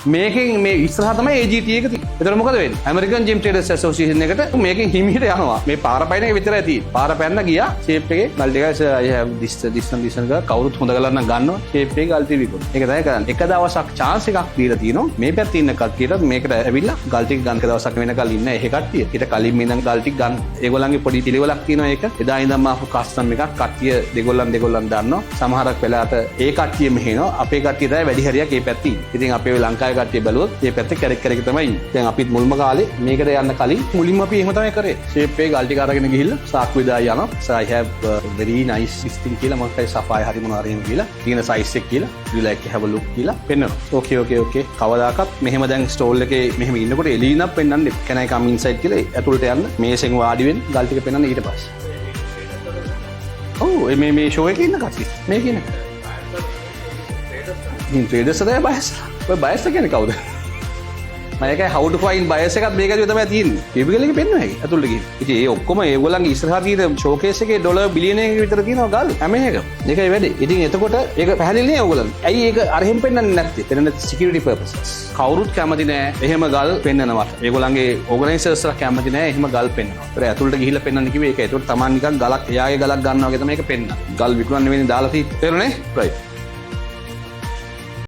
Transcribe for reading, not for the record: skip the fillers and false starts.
මේකෙන් මේ ඉස්සරහ තමයි AGT එක තියෙන්නේ. ඒතර මොකද වෙන්නේ? ඇමරිකන් ජිම් ට්‍රේඩර්ස් ඇසෝසියේෂන් එකට මේකෙන් හිමීට යනවා. මේ පාර පයින් එක විතරයි තියෙන්නේ. පාර පැන්න ගියා ෂේප් එකේ ගල් ටික I have this එක කවුරුත් හොඳ කරලා නම් ගන්නවා. ෂේප් එකේ ගල් ටික විකුණන. ඒක තමයි කරන්නේ. එක දවසක් chance එකක් දීලා තියෙනවා. මේ පැත්තේ ඉන්න කට්ටියට මේකට ඇවිල්ලා ගල් ටික ගන්න දවසක් වෙනකල් ඉන්න එහෙ කට්ටිය. ඊට කලින් මේ නම් ගල් ටික ගන්න. ඒගොල්ලන්ගේ පොඩි පිළිවෙලක් තියෙනවා ඒක. එදා ඉඳන්ම ආපු කස්ටම් එකක් කට්ටිය දෙගොල්ලන් දන්නවා. සමහරක් වෙලාවට ඒ කට්ටිය මෙහෙනවා. අපේ කට්ටිය තමයි වැඩි හරියක් ඒ පැත්තේ ඉන්නේ. ඉතින් අපේ ලංකාවේ කට්ටිය බැලුවොත් මේ පැත්තේ කැරක් තමයි ඉන්නේ. දැන් අපිත් මුල්ම කාලේ මේකට යන්න කලින් මුලින්ම අපි එහෙම තමයි කරේ. ෂේප් එකේ ගල් ටික අරගෙන ගිහිල්ලා සාක්කු විදායි යනවා. So I have very nice this thing කියලා මම කයි සෆායි හරි මොනවා හරි කියලා. තියෙන size එක කියලා. You like have a look කියලා පෙන්නනවා. Okay. කවදාකත් මෙහෙම දැන් ස්ටෝල් එකේ මෙහෙම ඉන්නකොට එළිනක් පෙන්නන්න can I come inside කියලා ඇතුළට යන්න මේසෙන් වාඩි වෙන්න ගල් ටික පෙන්නන්න ඊට පස්සේ. ඔව් මේ ෂෝ එකේ ඉන්න කට්ටිය. මේක ඉන්න. ට්‍රේඩර්ස් තමයි බයස්. ඔය බයස් කියන්නේ කවුද? මම how to find bias එකත් මේකදී තමයි තියෙන්නේ. PBL එකේ පෙන්වන්නේ හැකි. අතුල්ට ගිහින්. ඉතින් ඒ ඔක්කොම ඒගොල්ලන්ගේ ඉස්සරහා තියෙන ෂෝකේස් එකේ ඩොලර් බිලියන එකක විතර තියෙනවා ගල්. හැම එකම. ඒකයි වැඩේ. ඉතින් එතකොට ඒක පැහැදිලි නෑ ඕගොල්ලන්. ඇයි ඒක අරහෙන් පෙන්වන්නේ නැත්තේ? එතන security purposes. කවුරුත් කැමති නෑ එහෙම ගල් පෙන්වනවට. ඒගොල්ලන්ගේ organizersලා කැමති නෑ එහෙම ගල් පෙන්වනවා. ඒතර අතුල්ට ගිහිල්ලා පෙන්වන්න කිව්වේ ඒක. ඒතකොට Taman නිකන් ගලක් එයාගේ ගලක් ගන්නවා වගේ තමයි ඒක පෙන්වන්නේ. ගල් විකුණන්න වෙන්නේ දාලා තියෙන්නේ. තේරුණේ? right.